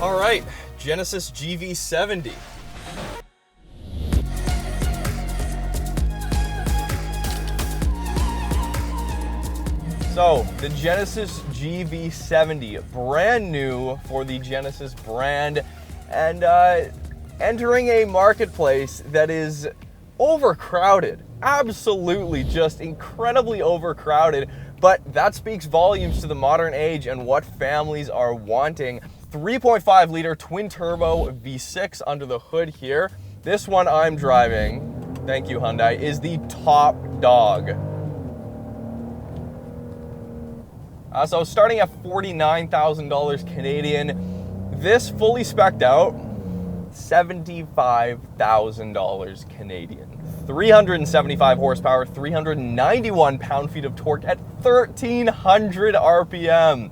All right, Genesis GV70. So, the Genesis GV70, brand new for the Genesis brand, and entering a marketplace that is overcrowded. Absolutely just incredibly overcrowded, but that speaks volumes to the modern age and what families are wanting. 3.5 liter twin turbo V6 under the hood here. This one I'm driving, thank you Hyundai, is the top dog. So starting at $49,000 Canadian, this fully spec'd out, $75,000 Canadian. 375 horsepower, 391 pound-feet of torque at 1,300 RPM.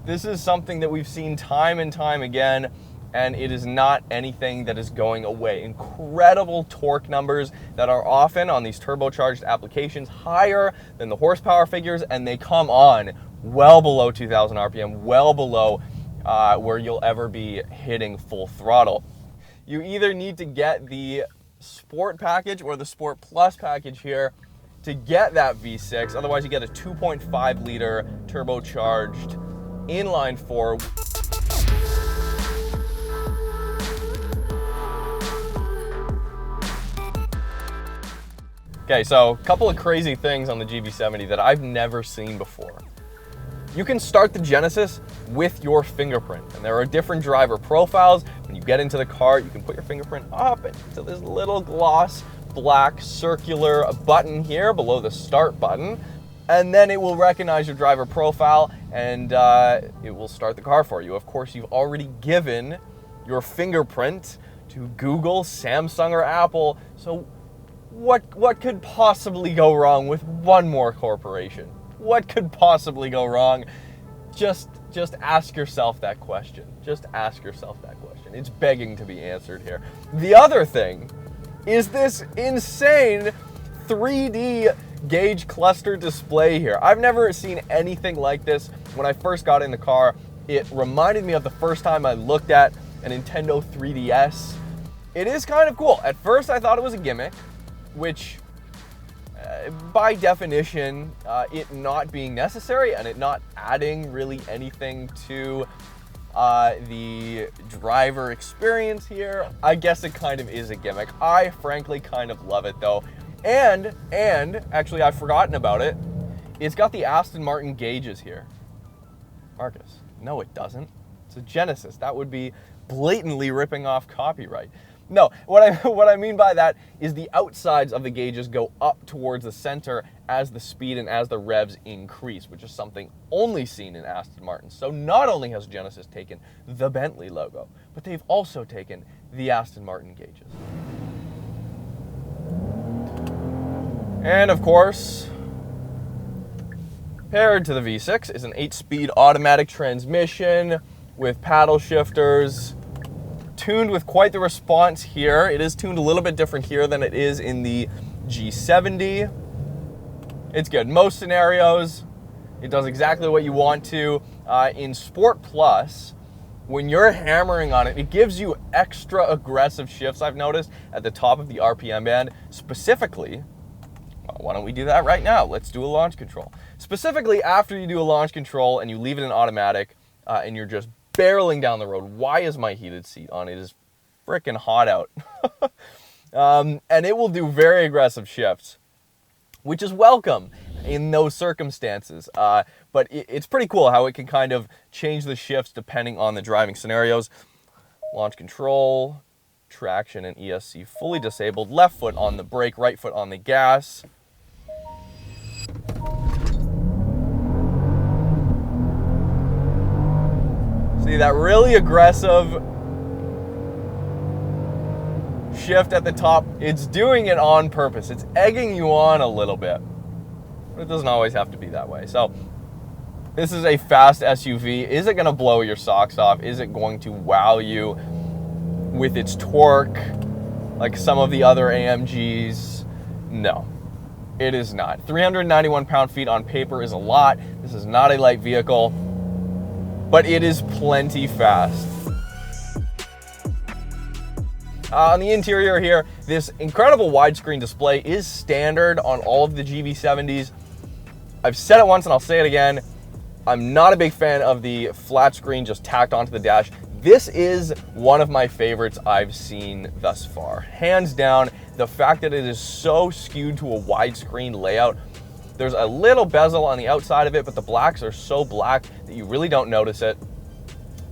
This is something that we've seen time and time again, and it is not anything that is going away. Incredible torque numbers that are often on these turbocharged applications higher than the horsepower figures, and they come on well below 2,000 RPM, well below where you'll ever be hitting full throttle. You either need to get the Sport package or the Sport Plus package here to get that V6. Otherwise, you get a 2.5 liter turbocharged inline four. Okay, so a couple of crazy things on the GV70 that I've never seen before. You can start the Genesis with your fingerprint, and there are different driver profiles. When you get into the car, you can put your fingerprint up into this little gloss black circular button here below the start button, and then it will recognize your driver profile and it will start the car for you. Of course, you've already given your fingerprint to Google, Samsung, or Apple, so what could possibly go wrong with one more corporation? What could possibly go wrong? Just ask yourself that question. Just ask yourself that question. It's begging to be answered here. The other thing is this insane 3D gauge cluster display here. I've never seen anything like this. When I first got in the car, it reminded me of the first time I looked at a Nintendo 3DS. It is kind of cool. At first I thought it was a gimmick, which by definition, it not being necessary and it not adding really anything to the driver experience here, I guess it kind of is a gimmick. I frankly kind of love it though. And actually I've forgotten about it. It's got the Aston Martin gauges here. Marcus, no it doesn't. It's a Genesis. That would be blatantly ripping off copyright. No, what I mean by that is the outsides of the gauges go up towards the center as the speed and as the revs increase, which is something only seen in Aston Martin. So not only has Genesis taken the Bentley logo, but they've also taken the Aston Martin gauges. And of course, paired to the V6 is an 8-speed automatic transmission with paddle shifters, tuned with quite the response here. It is tuned a little bit different here than it is in the G70. It's good. Most scenarios, it does exactly what you want to. In Sport Plus, when you're hammering on it, it gives you extra aggressive shifts, I've noticed, at the top of the RPM band. Specifically, well, why don't we do that right now? Let's do a launch control. Specifically, after you do a launch control and you leave it in automatic and you're just barreling down the road. Why is my heated seat on? It is freaking hot out. And it will do very aggressive shifts, which is welcome in those circumstances. But it's pretty cool how it can kind of change the shifts depending on the driving scenarios. Launch control, traction and ESC fully disabled. Left foot on the brake, right foot on the gas. See that really aggressive shift at the top? It's doing it on purpose. It's egging you on a little bit. But it doesn't always have to be that way. So this is a fast SUV. Is it going to blow your socks off? Is it going to wow you with its torque like some of the other AMGs? No, it is not. 391 pound-feet on paper is a lot. This is not a light vehicle, but it is plenty fast. On the interior here, this incredible widescreen display is standard on all of the GV70s. I've said it once and I'll say it again. I'm not a big fan of the flat screen just tacked onto the dash. This is one of my favorites I've seen thus far. Hands down, the fact that it is so skewed to a widescreen layout. There's a little bezel on the outside of it, but the blacks are so black that you really don't notice it.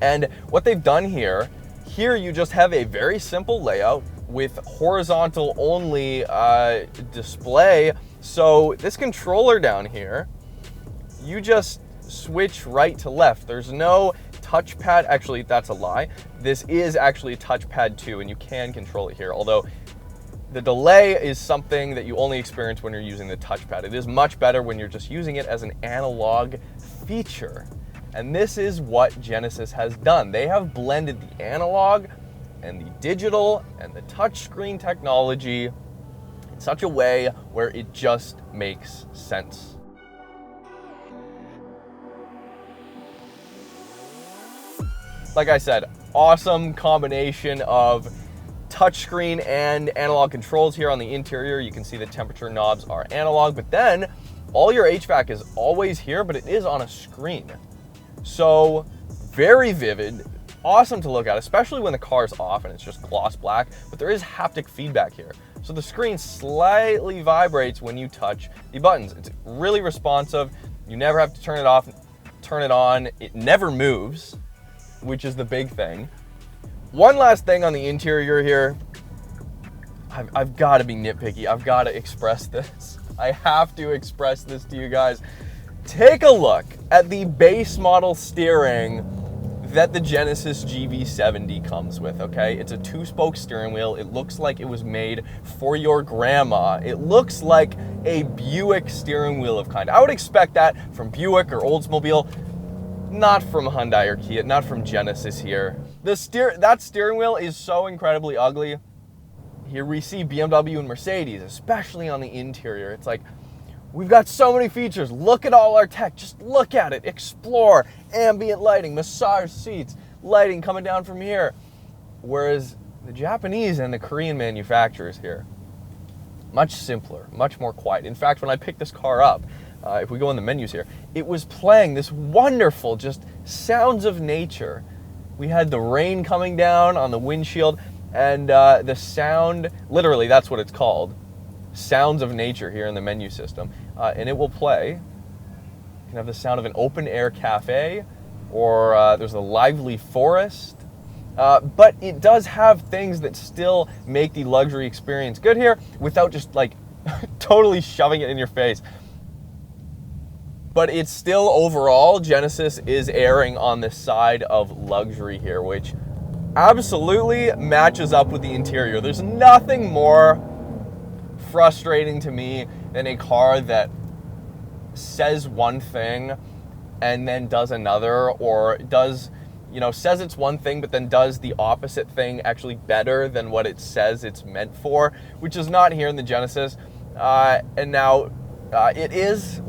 And what they've done here you just have a very simple layout with horizontal only display. So this controller down here, you just switch right to left. There's no touchpad. Actually, that's a lie. This is actually a touchpad too, and you can control it here. Although the delay is something that you only experience when you're using the touchpad. It is much better when you're just using it as an analog feature. And this is what Genesis has done. They have blended the analog and the digital and the touchscreen technology in such a way where it just makes sense. Like I said, awesome combination of touchscreen and analog controls here on the interior. You can see the temperature knobs are analog, but then all your HVAC is always here, but it is on a screen. So very vivid, awesome to look at, especially when the car's off and it's just gloss black, but there is haptic feedback here. So the screen slightly vibrates when you touch the buttons. It's really responsive. You never have to turn it off, turn it on. It never moves, which is the big thing. One last thing on the interior here. I've got to be nitpicky. I've got to express this. I have to express this to you guys. Take a look at the base model steering that the Genesis GV70 comes with, okay? It's a 2-spoke steering wheel. It looks like it was made for your grandma. It looks like a Buick steering wheel of kind. I would expect that from Buick or Oldsmobile, not from Hyundai or Kia, not from Genesis here. That steering wheel is so incredibly ugly. Here we see BMW and Mercedes, especially on the interior. It's like, we've got so many features. Look at all our tech. Just look at it. Explore. Ambient lighting, massage seats, lighting coming down from here. Whereas the Japanese and the Korean manufacturers here, much simpler, much more quiet. In fact, when I picked this car up, if we go in the menus here, it was playing this wonderful just sounds of nature. We had the rain coming down on the windshield, and the sound, literally that's what it's called, sounds of nature here in the menu system. And it will play. You can have the sound of an open air cafe, or there's a lively forest. But it does have things that still make the luxury experience good here without just like totally shoving it in your face. But it's still overall, Genesis is erring on the side of luxury here, which absolutely matches up with the interior. There's nothing more frustrating to me than a car that says one thing and then does another, or does, says it's one thing but then does the opposite thing actually better than what it says it's meant for, which is not here in the Genesis. And now it is,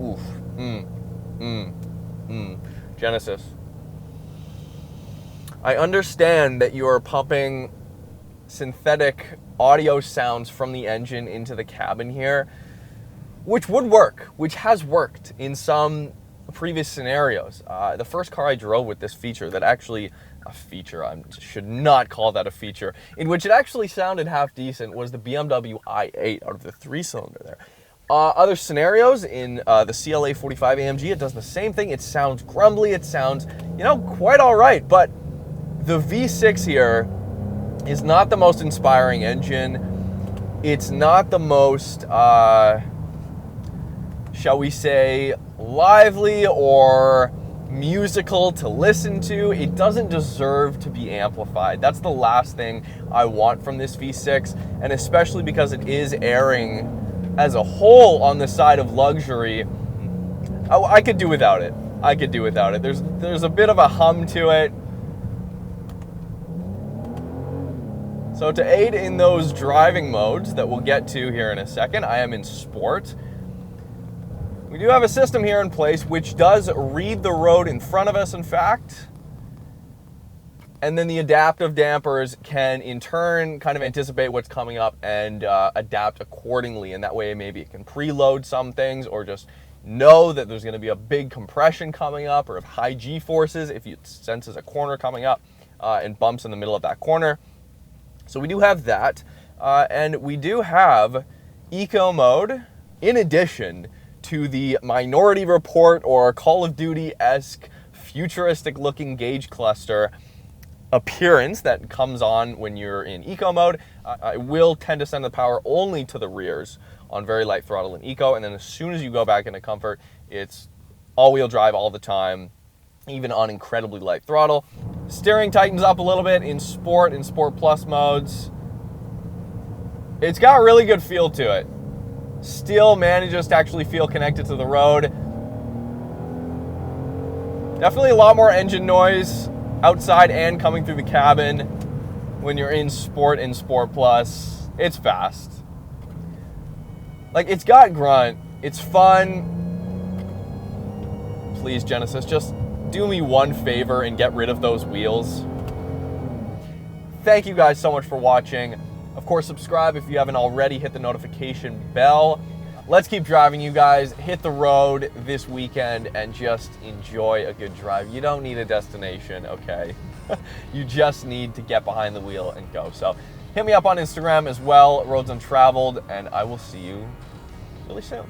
Genesis. I understand that you are pumping synthetic audio sounds from the engine into the cabin here, which would work, which has worked in some previous scenarios. The first car I drove with this feature, I should not call that a feature, in which it actually sounded half decent, was the BMW i8 out of the 3-cylinder there. Other scenarios in the CLA 45 AMG, it does the same thing. It sounds grumbly, it sounds, quite all right, but the V6 here is not the most inspiring engine. It's not the most, shall we say, lively or musical to listen to. It doesn't deserve to be amplified. That's the last thing I want from this V6, and especially because it is erring as a whole on the side of luxury. I could do without it. There's a bit of a hum to it. So to aid in those driving modes that we'll get to here in a second, I am in Sport. We do have a system here in place which does read the road in front of us, in fact. And then the adaptive dampers can, in turn, kind of anticipate what's coming up and adapt accordingly. And that way, maybe it can preload some things or just know that there's going to be a big compression coming up or high G-forces if it senses a corner coming up and bumps in the middle of that corner. So we do have that. And we do have eco mode in addition to the Minority Report or Call of Duty-esque futuristic-looking gauge cluster appearance that comes on when you're in eco mode. I will tend to send the power only to the rears on very light throttle in eco, and then as soon as you go back into comfort, it's all-wheel drive all the time, even on incredibly light throttle. Steering tightens up a little bit in Sport and Sport Plus modes. It's got a really good feel to it. Still manages to actually feel connected to the road. Definitely a lot more engine noise outside and coming through the cabin when you're in Sport and Sport Plus. It's fast. Like, it's got grunt. It's fun. Please, Genesis, just do me one favor and get rid of those wheels. Thank you guys so much for watching. Of course, subscribe if you haven't already. Hit the notification bell. Let's keep driving, you guys. Hit the road this weekend and just enjoy a good drive. You don't need a destination, okay? You just need to get behind the wheel and go. So hit me up on Instagram as well, Roads Untraveled, and I will see you really soon.